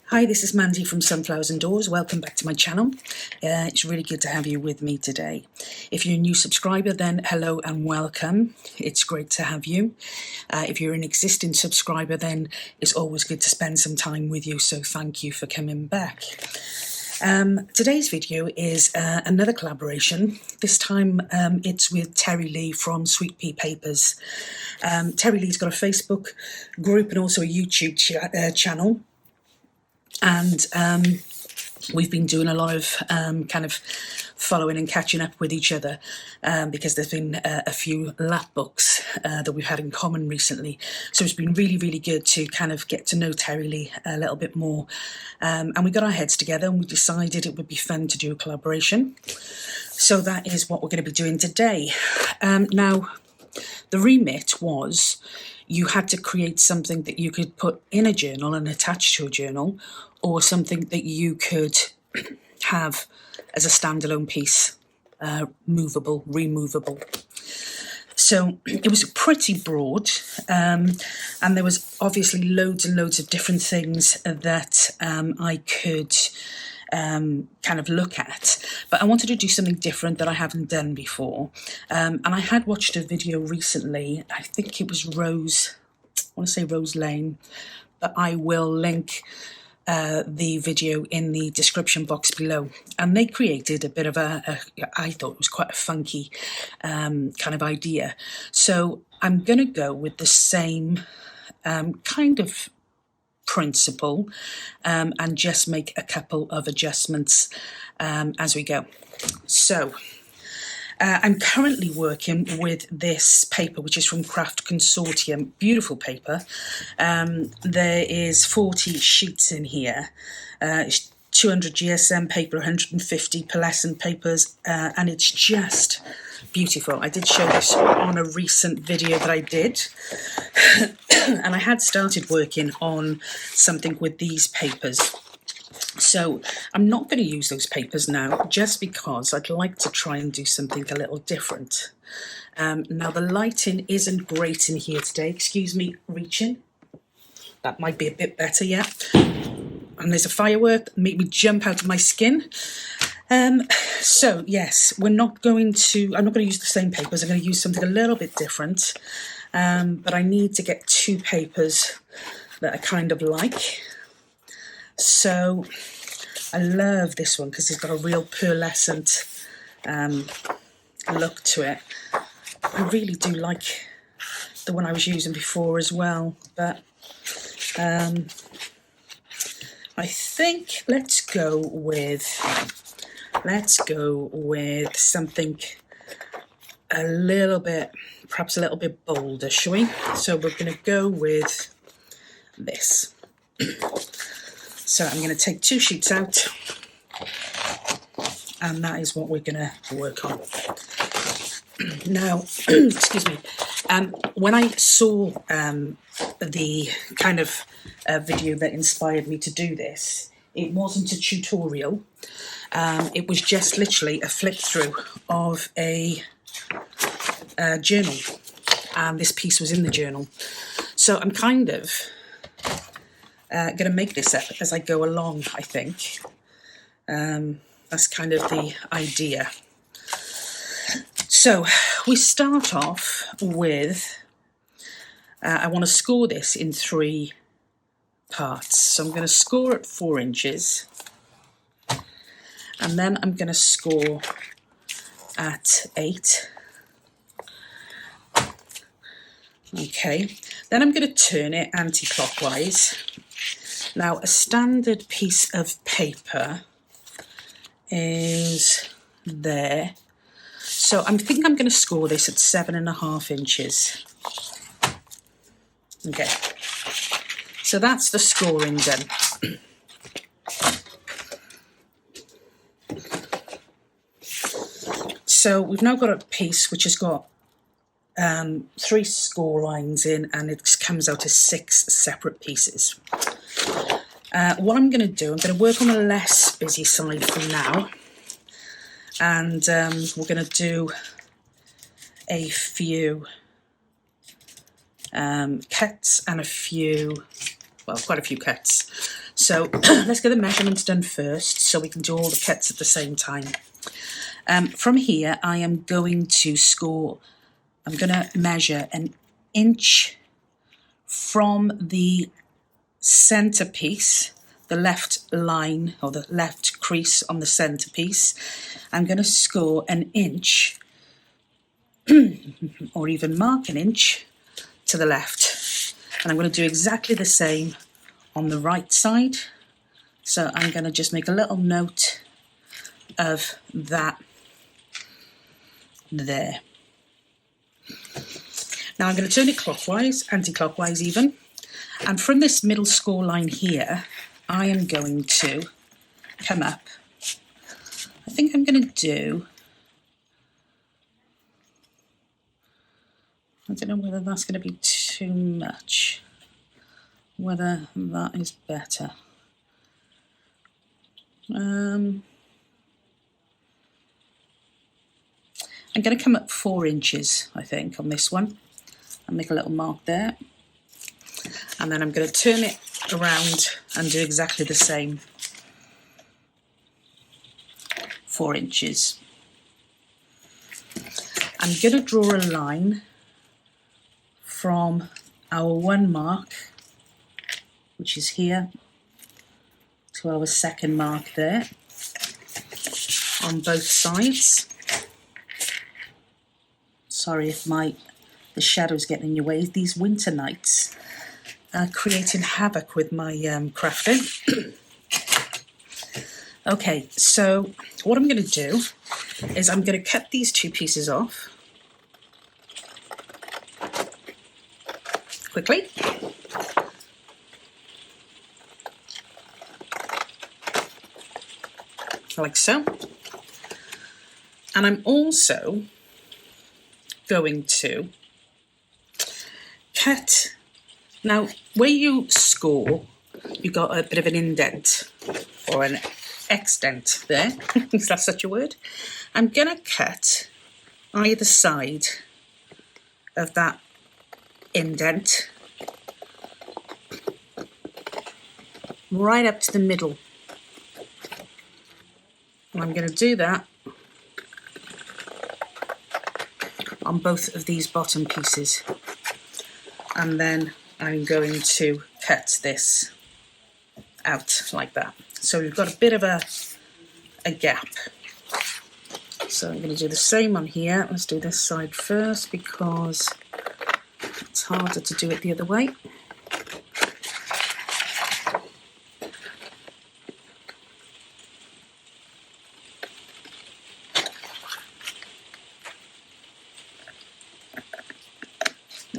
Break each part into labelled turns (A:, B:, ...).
A: Hi, this is Mandy from Sunflowers and Doors. Welcome back to my channel. It's really good to have you with me today. If you're a new subscriber, then hello and welcome. It's great to have you. If you're an existing subscriber, then it's always good to spend some time with you, so thank you for coming back. Today's video is another collaboration. This time it's with Teri Lee from Sweat Pea Papers. Teri Lee's got a Facebook group and also a YouTube channel. And we've been doing a lot of kind of following and catching up with each other because there's been a few lap books that we've had in common recently. So it's been really, really good to kind of get to know Teri Lee a little bit more. And we got our heads together and we decided it would be fun to do a collaboration. So that is what we're going to be doing today. Now, the remit was you had to create something that you could put in a journal and attach to a journal, or something that you could have as a standalone piece, movable, removable. So it was pretty broad, and there was obviously loads and loads of different things that I could kind of look at, but I wanted to do something different that I haven't done before. And I had watched a video recently, I think it was Rose Lane, but I will link the video in the description box below. And they created a bit of I thought it was quite a funky kind of idea. So I'm going to go with the same kind of principle and just make a couple of adjustments as we go. So I'm currently working with this paper, which is from Craft Consortium. Beautiful paper. There is 40 sheets in here. It's 200 GSM paper, 150 pearlescent papers, and it's just beautiful. I did show this on a recent video that I did. And I had started working on something with these papers. So I'm not going to use those papers now, just because I'd like to try and do something a little different. Now the lighting isn't great in here today. Excuse me, reaching. That might be a bit better, yeah. And there's a firework that made me jump out of my skin. So yes, I'm not going to use the same papers. I'm going to use something a little bit different. But I need to get two papers that I kind of like. So I love this one because it's got a real pearlescent look to it. I really do like the one I was using before as well, but I think let's go with something perhaps a little bit bolder, shall we? So we're going to go with this. So I'm going to take two sheets out, and that is what we're going to work on. Now, excuse me, when I saw the kind of video that inspired me to do this, it wasn't a tutorial. It was just literally a flip through of a journal, and this piece was in the journal. So I'm kind of going to make this up as I go along, I think. That's kind of the idea. So we start off with, I want to score this in 3 parts. So I'm going to score at 4 inches, and then I'm going to score at 8. Okay, then I'm going to turn it anti-clockwise. Now, a standard piece of paper is there. So I think I'm going to score this at 7.5 inches. Okay, so that's the scoring done. So we've now got a piece which has got 3 score lines in, and it comes out as 6 separate pieces. What I'm going to do, I'm going to work on the less busy side for now, and we're going to do a few cuts and quite a few cuts. So let's get the measurements done first so we can do all the cuts at the same time. From here, I am going to score, I'm going to measure 1 inch from the centerpiece, the left line or the left crease on the centerpiece. I'm going to score 1 inch or even mark 1 inch to the left. And I'm going to do exactly the same on the right side. So I'm going to just make a little note of that there. Now I'm going to turn it clockwise, anti-clockwise even, and from this middle score line here, I am going to come up. I think I'm going to do, I don't know whether that's going to be too much, whether that is better. I'm going to come up 4 inches, I think, on this one, and make a little mark there. And then I'm going to turn it around and do exactly the same. 4 inches. I'm going to draw a line from our 1 mark, which is here, to our 2nd mark there, on both sides. Sorry if the shadow's getting in your way. These winter nights are creating havoc with my crafting. Okay, so what I'm going to do is I'm going to cut these 2 pieces off quickly. Like so. And I'm also going to cut. Now, where you score, you've got a bit of an indent or an extent there. Is that such a word? I'm going to cut either side of that indent right up to the middle. And I'm going to do that on both of these bottom pieces. And then I'm going to cut this out like that. So we've got a bit of a gap. So I'm going to do the same on here. Let's do this side first because it's harder to do it the other way.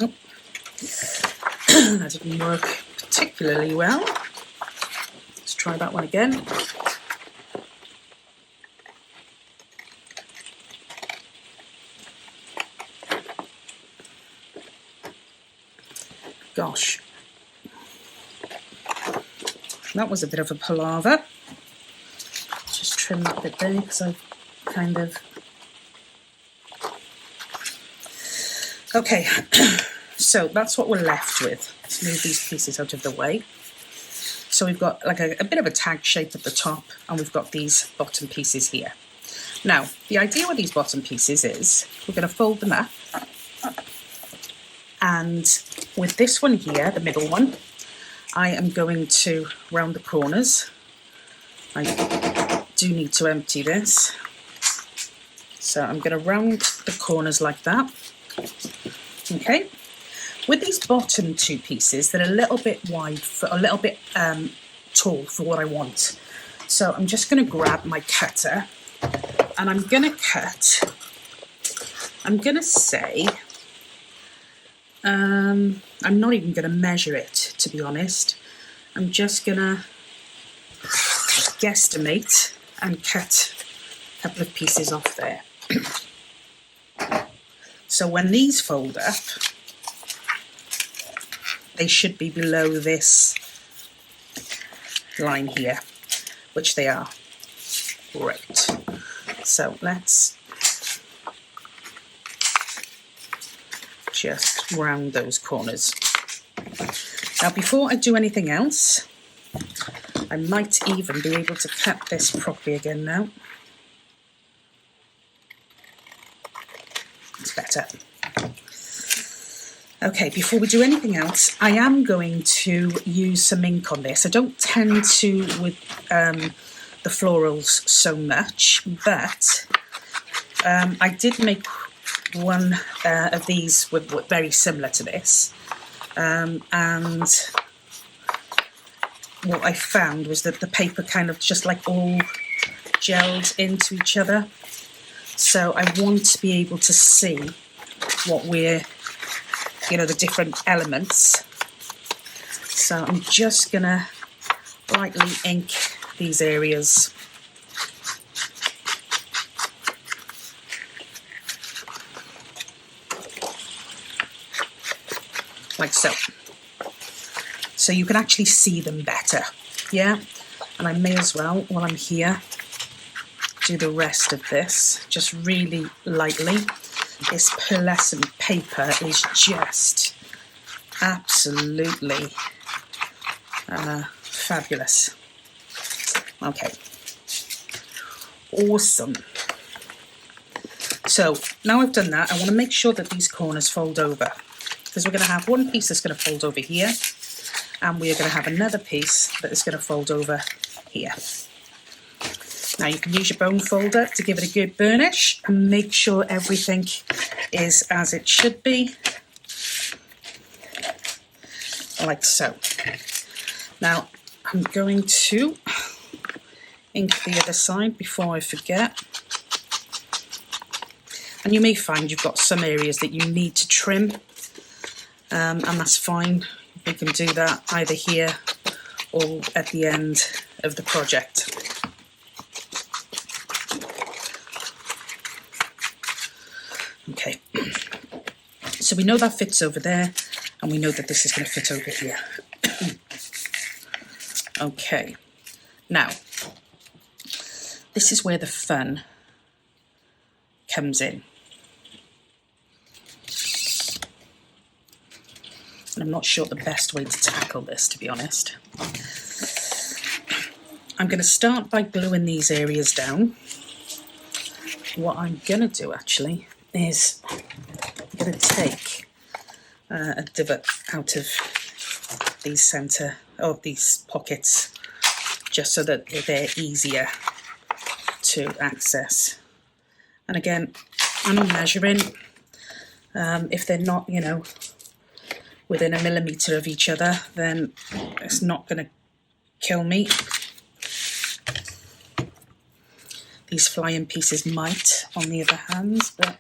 A: Nope. That didn't work particularly well. Let's try that one again. Gosh, that was a bit of a palaver. Just trim that bit there because I've kind of... Okay, so that's what we're left with. Let's move these pieces out of the way. So we've got like a bit of a tag shape at the top, and we've got these bottom pieces here. Now, the idea with these bottom pieces is we're going to fold them up, and with this one here, the middle one, I am going to round the corners. I do need to empty this. So I'm going to round the corners like that. Okay. With these bottom 2 pieces, they're a little bit wide, a little bit tall for what I want. So I'm just going to grab my cutter and I'm going to cut, I'm going to say, I'm not even going to measure it, to be honest. I'm just going to guesstimate and cut a couple of pieces off there. So when these fold up, they should be below this line here, which they are. Great. So let's just round those corners. Now, before I do anything else, I might even be able to cut this properly again now. It's better. Okay, before we do anything else, I am going to use some ink on this. I don't tend to with the florals so much, but I did make one of these with very similar to this, and what I found was that the paper kind of just like all gelled into each other. So I want to be able to see what we're, you know, the different elements. So I'm just gonna lightly ink these areas. Like so. So you can actually see them better, yeah? And I may as well, while I'm here, do the rest of this, just really lightly. This pearlescent paper is just absolutely fabulous. Okay, awesome. So now I've done that, I want to make sure that these corners fold over, because we're going to have one piece that's going to fold over here, and we're going to have another piece that is going to fold over here. Now you can use your bone folder to give it a good burnish and make sure everything is as it should be, like so. Now I'm going to ink the other side before I forget. And you may find you've got some areas that you need to trim, and that's fine. You can do that either here or at the end of the project. Okay, so we know that fits over there, and we know that this is going to fit over here. Okay, now this is where the fun comes in. And I'm not sure the best way to tackle this, to be honest. I'm going to start by gluing these areas down. What I'm going to do actually is I'm going to take a divot out of these centre of these pockets, just so that they're easier to access. And again, I'm not measuring. If they're not, you know, within a millimetre of each other, then it's not going to kill me. These flying pieces might, on the other hand, but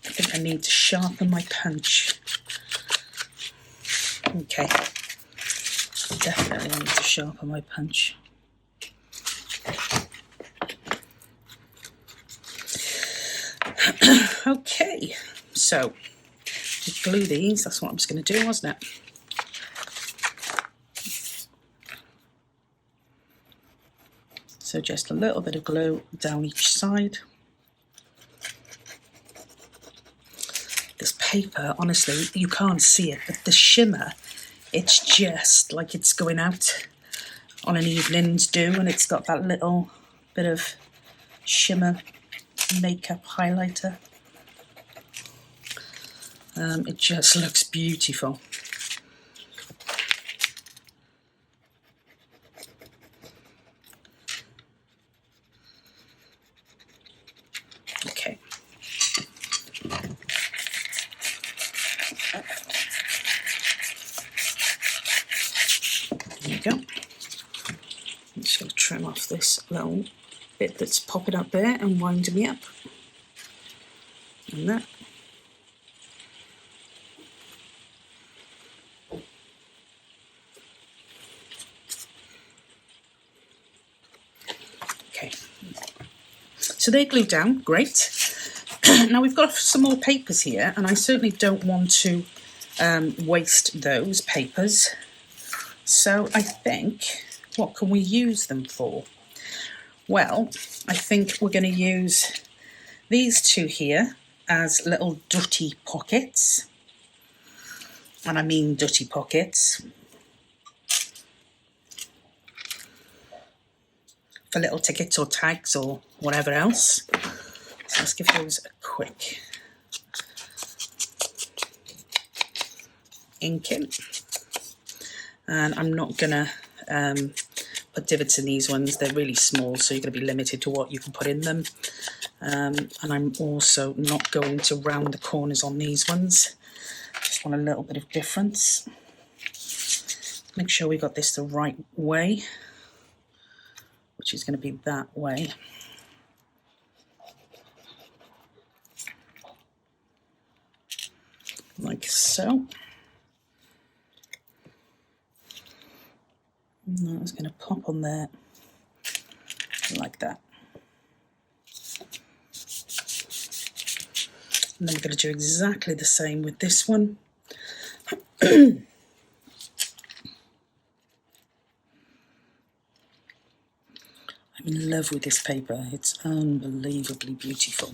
A: I think I need to sharpen my punch. Okay, definitely need to sharpen my punch. Okay, so to glue these, that's what I'm just going to do, wasn't it? So just a little bit of glue down each side. This paper, honestly, you can't see it, but the shimmer, it's just like it's going out on an evening's dew, and it's got that little bit of shimmer makeup highlighter. It just looks beautiful. Okay. There you go. I'm just going to trim off this little bit that's popping up there and winding me up. And that. Okay. So they're glued down, great. Now we've got some more papers here, and I certainly don't want to waste those papers. So I think, what can we use them for? Well, I think we're going to use these two here as little dutty pockets. And I mean dutty pockets. for little tickets or tags or whatever else. So let's give those a quick ink in. And I'm not gonna put divots in these ones. They're really small, so you're going to be limited to what you can put in them. And I'm also not going to round the corners on these ones. Just want a little bit of difference. Make sure we got this the right way, which is going to be that way. Like so. And that's going to pop on there like that. And then we're going to do exactly the same with this one. I'm in love with this paper. It's unbelievably beautiful.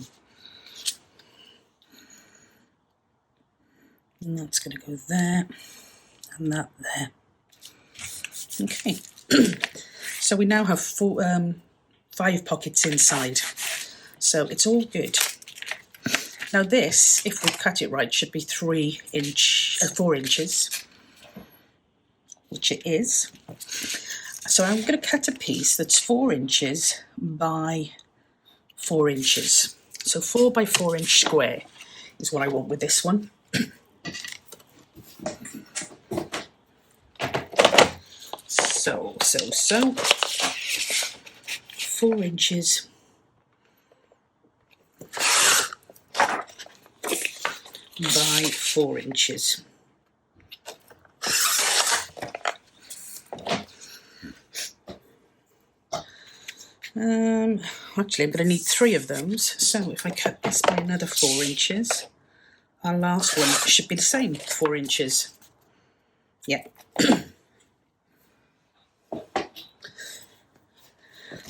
A: And that's going to go there and that there. Okay, so we now have 5 pockets inside, so it's all good. Now this, if we cut it right, should be 4 inches, which it is. So I'm going to cut a piece that's 4 inches by 4 inches. So 4 by 4 inch square is what I want with this one. So 4 inches by 4 inches. Actually, I'm going to need 3 of those. So if I cut this by another 4 inches, our last one should be the same, 4 inches. Yeah.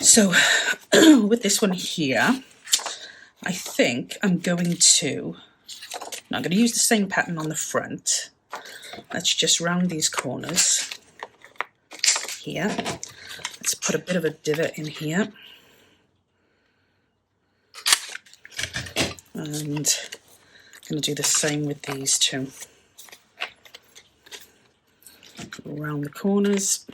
A: So with this one here, I think I'm going to use the same pattern on the front. Let's just round these corners here. Let's put a bit of a divot in here. And I'm going to do the same with these two. Around the corners.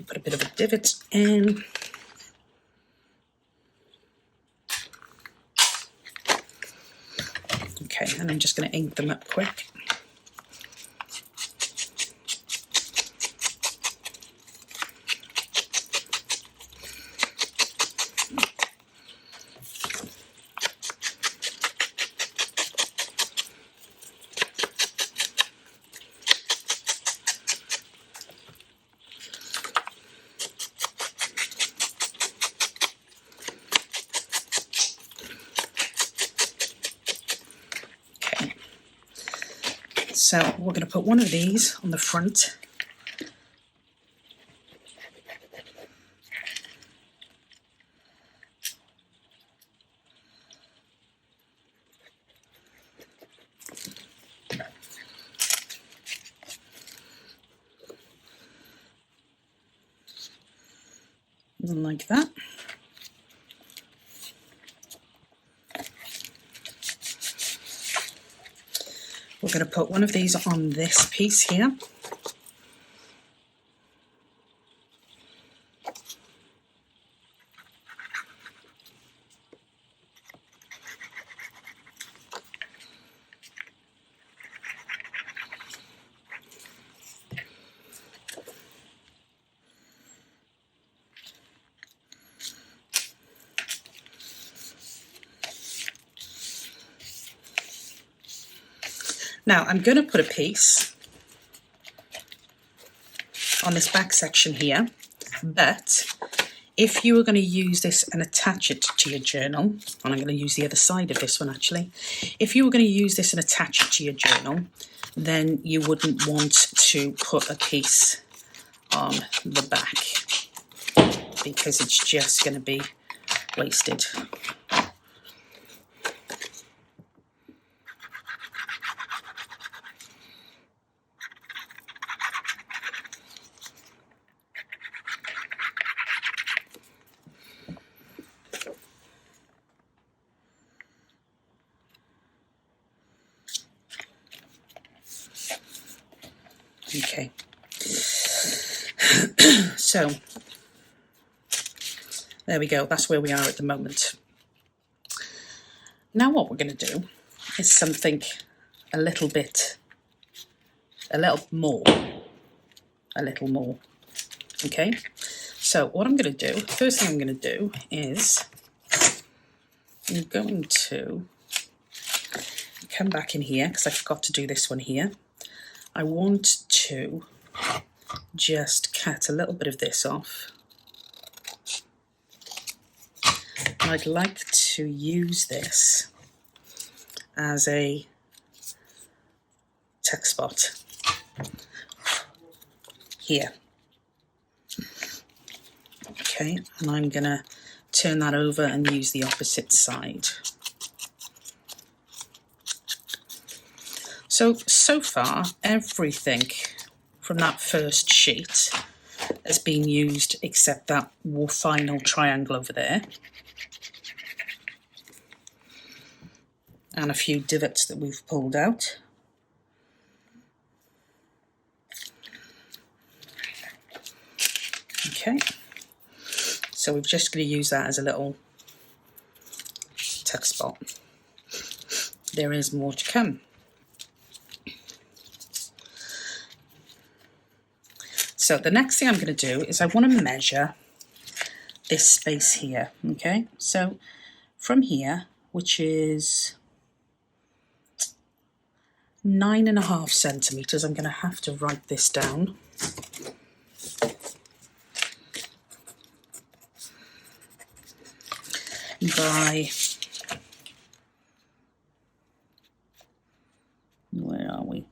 A: Put a bit of a divot in. Okay, and I'm just going to ink them up quick. So we're going to put one of these on the front. And like that. We're going to put one of these on this piece here. Now I'm going to put a piece on this back section here, but if you were going to use this and attach it to your journal, and I'm going to use the other side of this one actually, if you were going to use this and attach it to your journal, then you wouldn't want to put a piece on the back because it's just going to be wasted. Okay. So there we go, that's where we are at the moment. Now what we're going to do is something a little more. Okay, so what I'm going to do, first thing I'm going to do is I'm going to come back in here because I forgot to do this one here. I want to just cut a little bit of this off. I'd like to use this as a tuck spot here. Okay, and I'm going to turn that over and use the opposite side. So far, everything from that first sheet has been used except that final triangle over there. And a few divots that we've pulled out. Okay, so we're just going to use that as a little tuck spot. There is more to come. So the next thing I'm going to do is I want to measure this space here, okay? So from here, which is 9.5 centimetres, I'm going to have to write this down. By, where are we?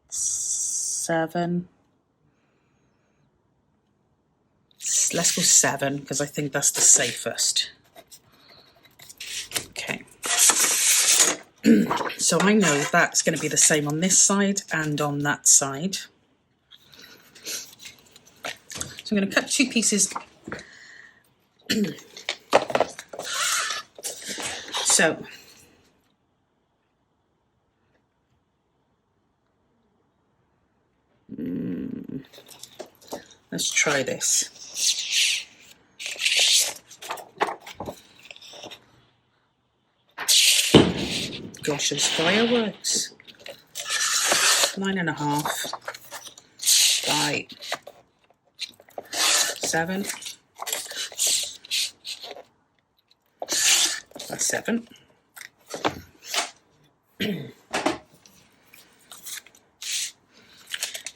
A: 7. Let's go 7 because I think that's the safest. Okay. So I know that's going to be the same on this side and on that side. So I'm going to cut 2 pieces. So let's try this. Gosh, those fireworks. 9.5 by 7 by 7.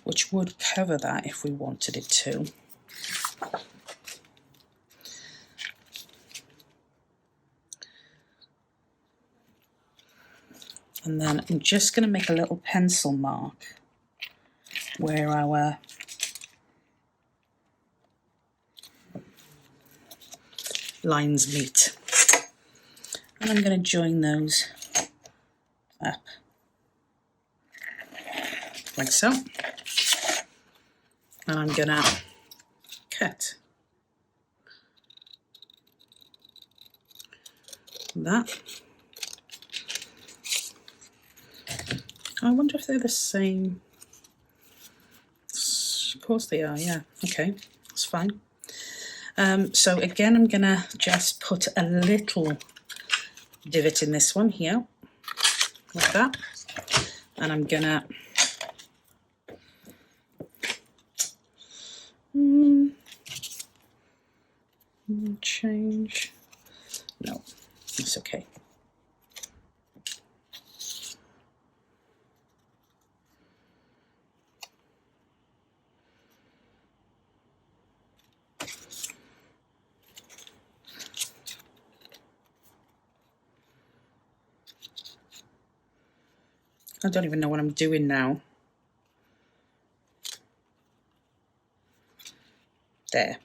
A: Which would cover that if we wanted it to. And then I'm just going to make a little pencil mark where our lines meet. And I'm going to join those up, like so. And I'm going to cut that. I wonder if they're the same. Of course they are, yeah. Okay, that's fine. So again, I'm going to just put a little divot in this one here, like that. And I'm going to change. No, it's okay. I don't even know what I'm doing now. There.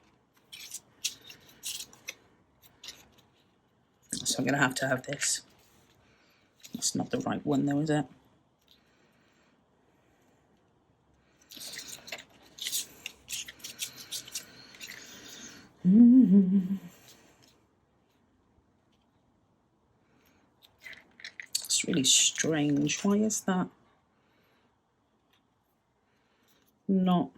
A: So I'm going to have this. It's not the right one though, is it? It's really strange. Why is that? not.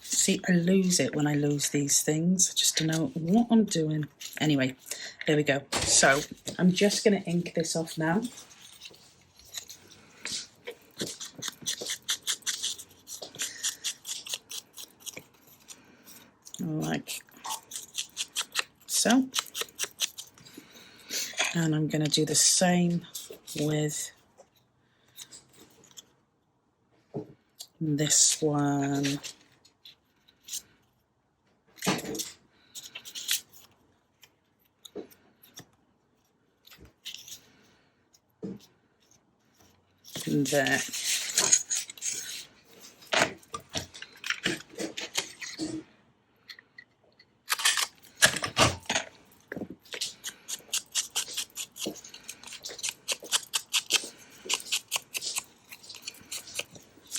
A: See, I lose it when I lose these things, just to know what I'm doing. Anyway, there we go. So I'm just going to ink this off now. Like so. And I'm going to do the same with this one. There.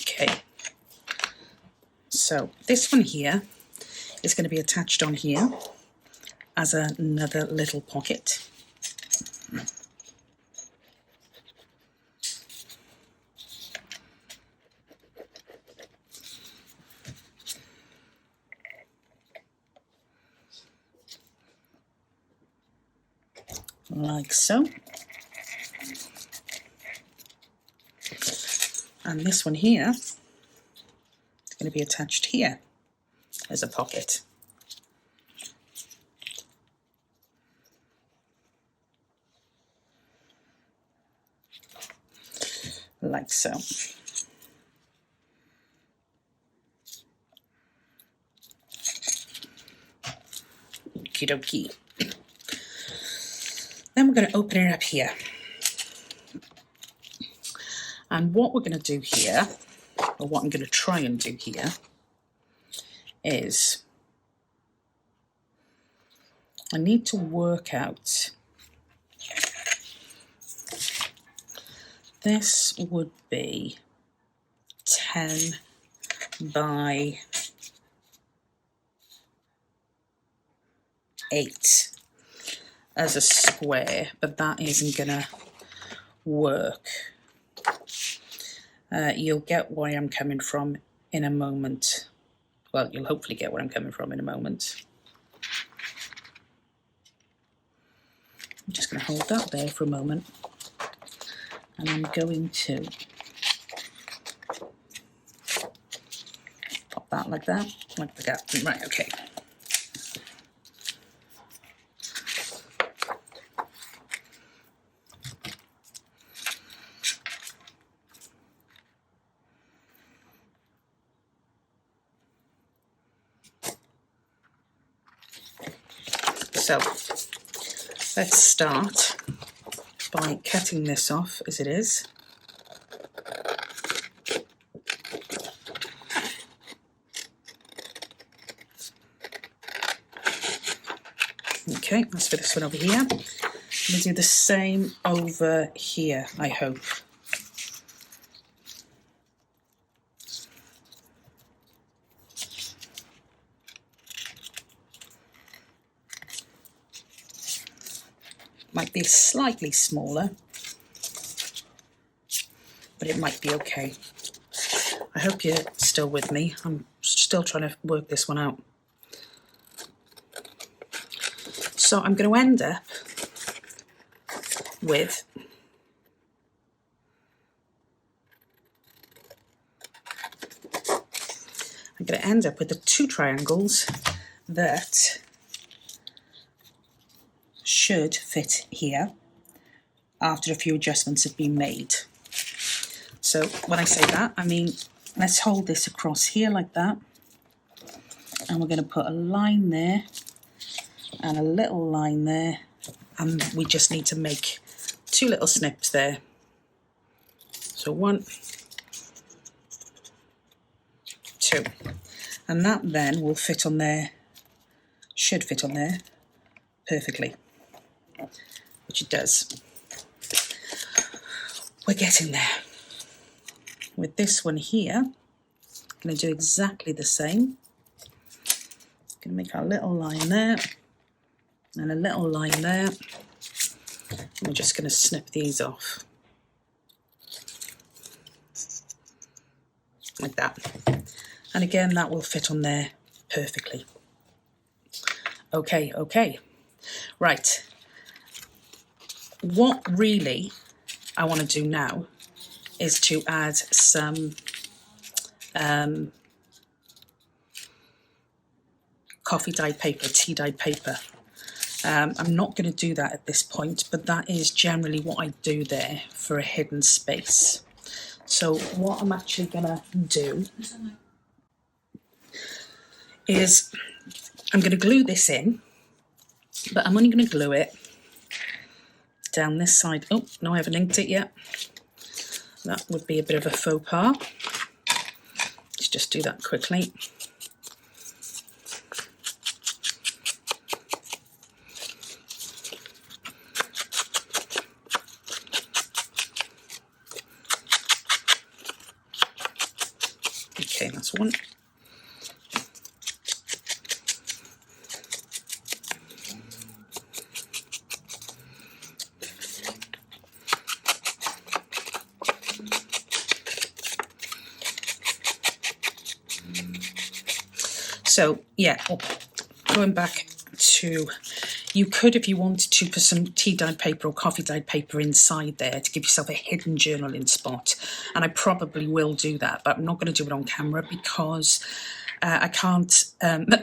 A: Okay. So this one here is going to be attached on here as another little pocket. Like so. And this one here is going to be attached here as a pocket. Like so. Okie dokie. Then we're going to open it up here. And what we're going to do here, or what I'm going to try and do here, is I need to work out, this would be 10 by 8 as a square, but that isn't gonna work. You'll get where I'm coming from in a moment. Well, you'll hopefully get where I'm coming from in a moment. I'm just going to hold that there for a moment, and I'm going to pop that like that, like the gap. Right, okay. So let's start by cutting this off as it is. Okay, that's for this one over here. I'm going to do the same over here, I hope. Might be slightly smaller, but it might be okay. I hope you're still with me. I'm still trying to work this one out. So I'm going to end up with the two triangles that should fit here after a few adjustments have been made. So when I say that, I mean, let's hold this across here like that, and we're going to put a line there and a little line there, and we just need to make two little snips there. So 1, 2, and that then will fit on there, should fit on there perfectly, which it does. We're getting there. With this one here, I'm going to do exactly the same. Going to make our little line there and a little line there. We're just going to snip these off. like that. And again, that will fit on there perfectly. Okay, right. What really I want to do now is to add some coffee dyed paper, tea dyed paper. I'm not going to do that at this point, but that is generally what I do there for a hidden space. So what I'm actually going to do is I'm going to glue this in, but I'm only going to glue it down this side. Oh, no, I haven't inked it yet. That would be a bit of a faux pas. Let's just do that quickly. Okay, that's one. So yeah, going back to, you could, if you wanted to, put some tea dyed paper or coffee dyed paper inside there to give yourself a hidden journaling spot. And I probably will do that, but I'm not going to do it on camera because I can't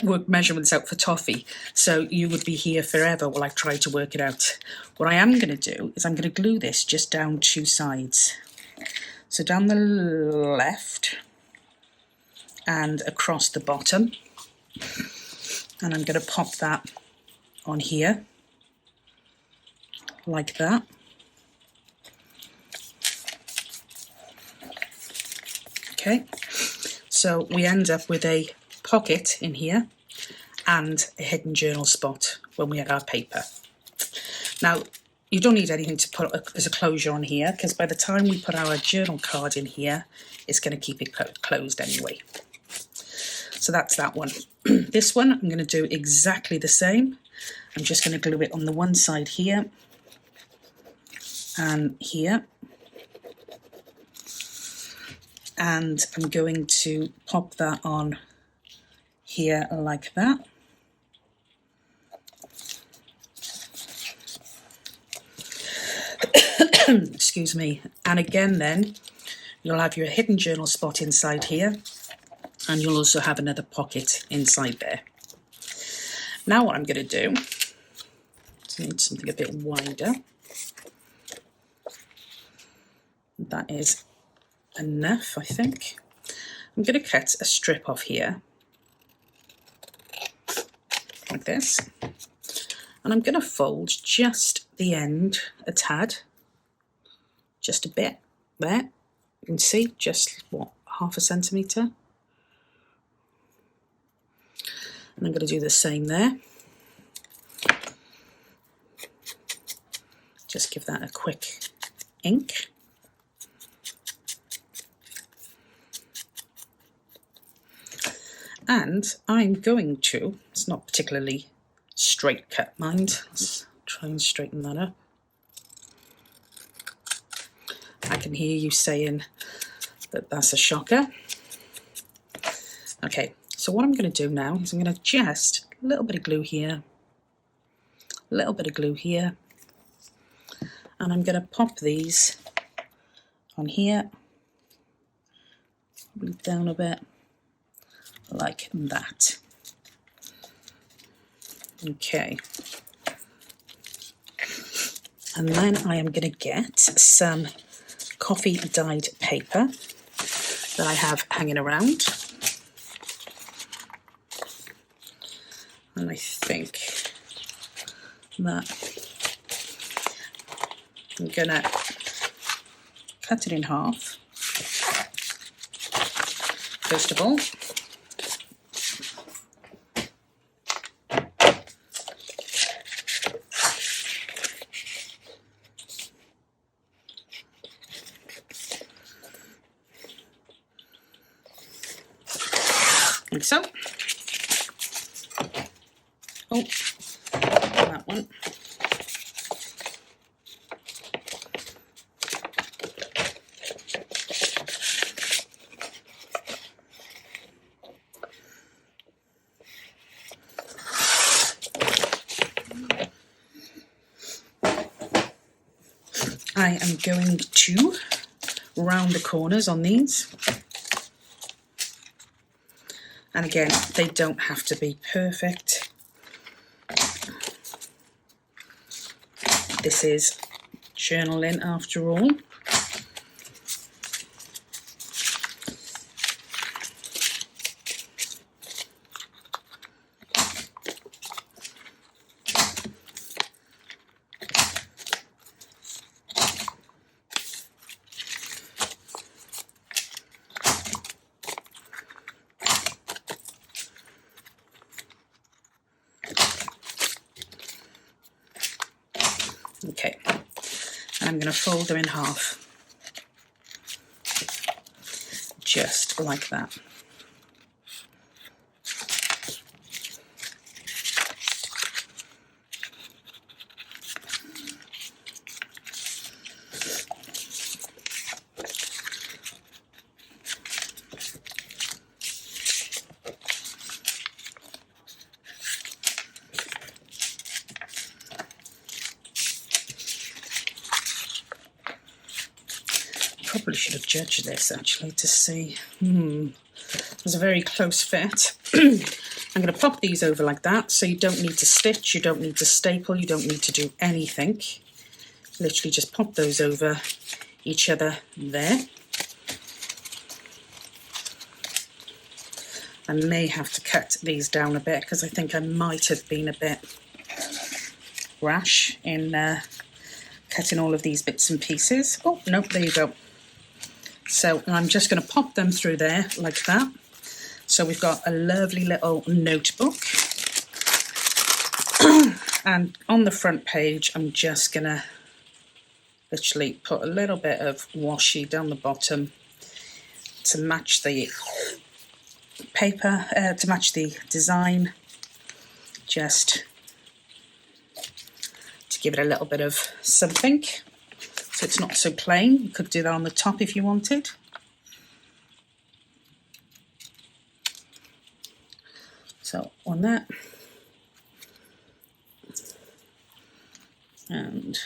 A: work measurements out for toffee. So you would be here forever while I try to work it out. What I am going to do is I'm going to glue this just down two sides. So down the left and across the bottom. And I'm going to pop that on here, like that. Okay, so we end up with a pocket in here and a hidden journal spot when we add our paper. Now, you don't need anything to put as a closure on here, because by the time we put our journal card in here, it's going to keep it closed anyway. So that's that one. This one, I'm going to do exactly the same. I'm just going to glue it on the one side here and here. And I'm going to pop that on here like that. Excuse me. And again then, you'll have your hidden journal spot inside here. And you'll also have another pocket inside there. Now what I'm going to do, I need something a bit wider. That is enough, I think. I'm going to cut a strip off here, like this. And I'm going to fold just the end a tad, just a bit there. You can see just, what, half a centimetre. And I'm going to do the same there. Just give that a quick ink. And I'm going to, it's not particularly straight cut, mind. Let's try and straighten that up. I can hear you saying that that's a shocker. Okay. So what I'm going to do now is I'm going to just a little bit of glue here, a little bit of glue here, and I'm going to pop these on here, down a bit, like that. Okay. And then I am going to get some coffee dyed paper that I have hanging around. And I think that I'm going to cut it in half, first of all. Like so. Oh, that one. I am going to round the corners on these. And again, they don't have to be perfect. This is journaling after all. Okay, and I'm going to fold them in half, just like that. Probably should have judged this actually to see. It was a very close fit. I'm going to pop these over like that, so you don't need to stitch, you don't need to staple, you don't need to do anything. Literally just pop those over each other there. I may have to cut these down a bit because I think I might have been a bit rash in cutting all of these bits and pieces. Oh, no, there you go. So I'm just going to pop them through there like that. So we've got a lovely little notebook. And on the front page, I'm just going to literally put a little bit of washi down the bottom to match the paper, to match the design, just to give it a little bit of something. So it's not so plain. You could do that on the top if you wanted. So on that. And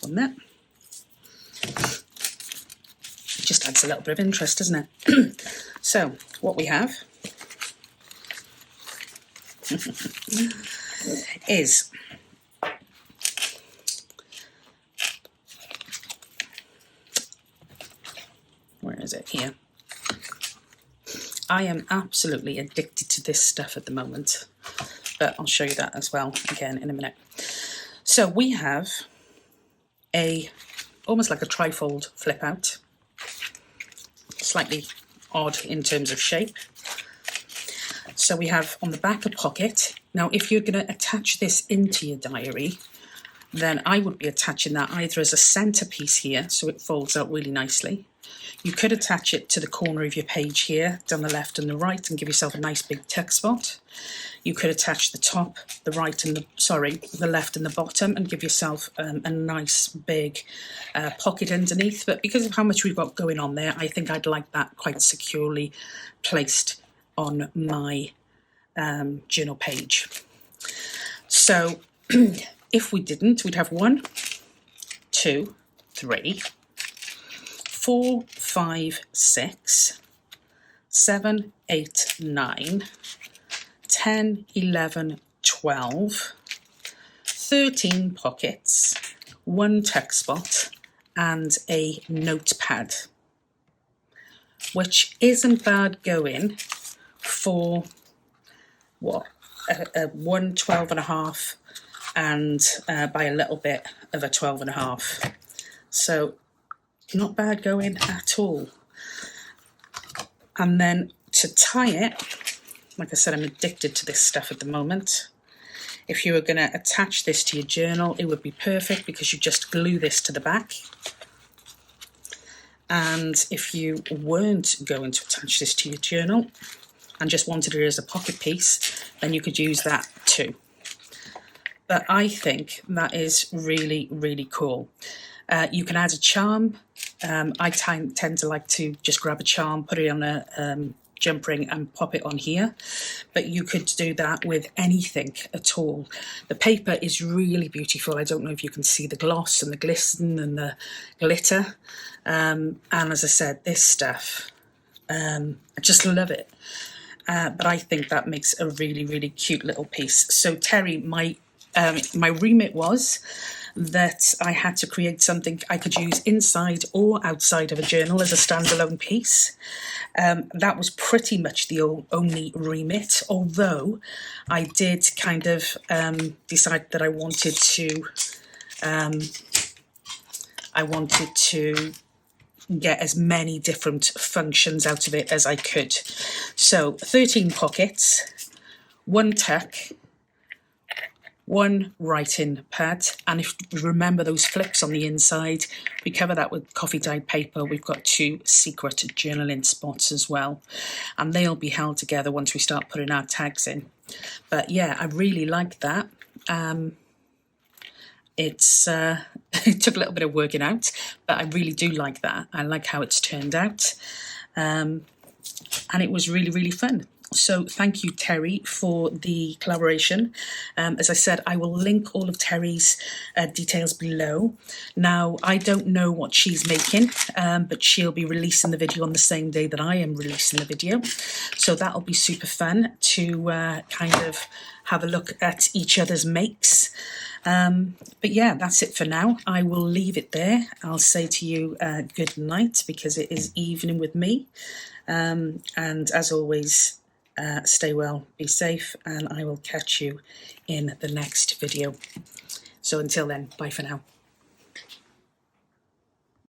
A: on that. Just adds a little bit of interest, doesn't it? So what we have is where is it? Here. I am absolutely addicted to this stuff at the moment, but I'll show you that as well again in a minute. So we have almost like a trifold flip out, slightly odd in terms of shape. So we have on the back a pocket. Now if you're going to attach this into your diary, then I would be attaching that either as a centerpiece here, so it folds out really nicely. You could attach it to the corner of your page here, down the left and the right, and give yourself a nice big tuck spot. You could attach the top, the right and the left and the bottom, and give yourself a nice big pocket underneath. But because of how much we've got going on there, I think I'd like that quite securely placed on my journal page. So if we didn't, we'd have 1, 2, 3, 4, 5, 6, 7, 8, 9, 10, 11, 12, 13 pockets, 1 tuck spot, and a notepad, which isn't bad going for what, a 1 12.5 and by a little bit of a 12.5. So not bad going at all. And then to tie it, like I said, I'm addicted to this stuff at the moment. If you were going to attach this to your journal, it would be perfect because you just glue this to the back. And if you weren't going to attach this to your journal and just wanted it as a pocket piece, then you could use that too. But I think that is really, really cool. You can add a charm. I tend to like to just grab a charm, put it on jump ring and pop it on here, but you could do that with anything at all. The paper is really beautiful. I don't know if you can see the gloss and the glisten and the glitter, and as I said, this stuff, I just love it. But I think that makes a really, really cute little piece. So Teri, my remit was that I had to create something I could use inside or outside of a journal as a standalone piece. That was pretty much the only remit, although I did kind of decide that I wanted to get as many different functions out of it as I could. So 13 pockets, 1 tuck, 1 writing pad, and if you remember those flips on the inside, we cover that with coffee dyed paper. We've got 2 secret journaling spots as well, and they'll be held together once we start putting our tags in. But yeah, I really like that. It took a little bit of working out, but I really do like that. I like how it's turned out, and it was really, really fun. So thank you, Teri, for the collaboration. As I said, I will link all of Teri's details below. Now, I don't know what she's making, but she'll be releasing the video on the same day that I am releasing the video. So that'll be super fun to kind of have a look at each other's makes. But yeah, that's it for now. I will leave it there. I'll say to you good night, because it is evening with me. And as always, stay well, be safe, and I will catch you in the next video. So until then, bye for now.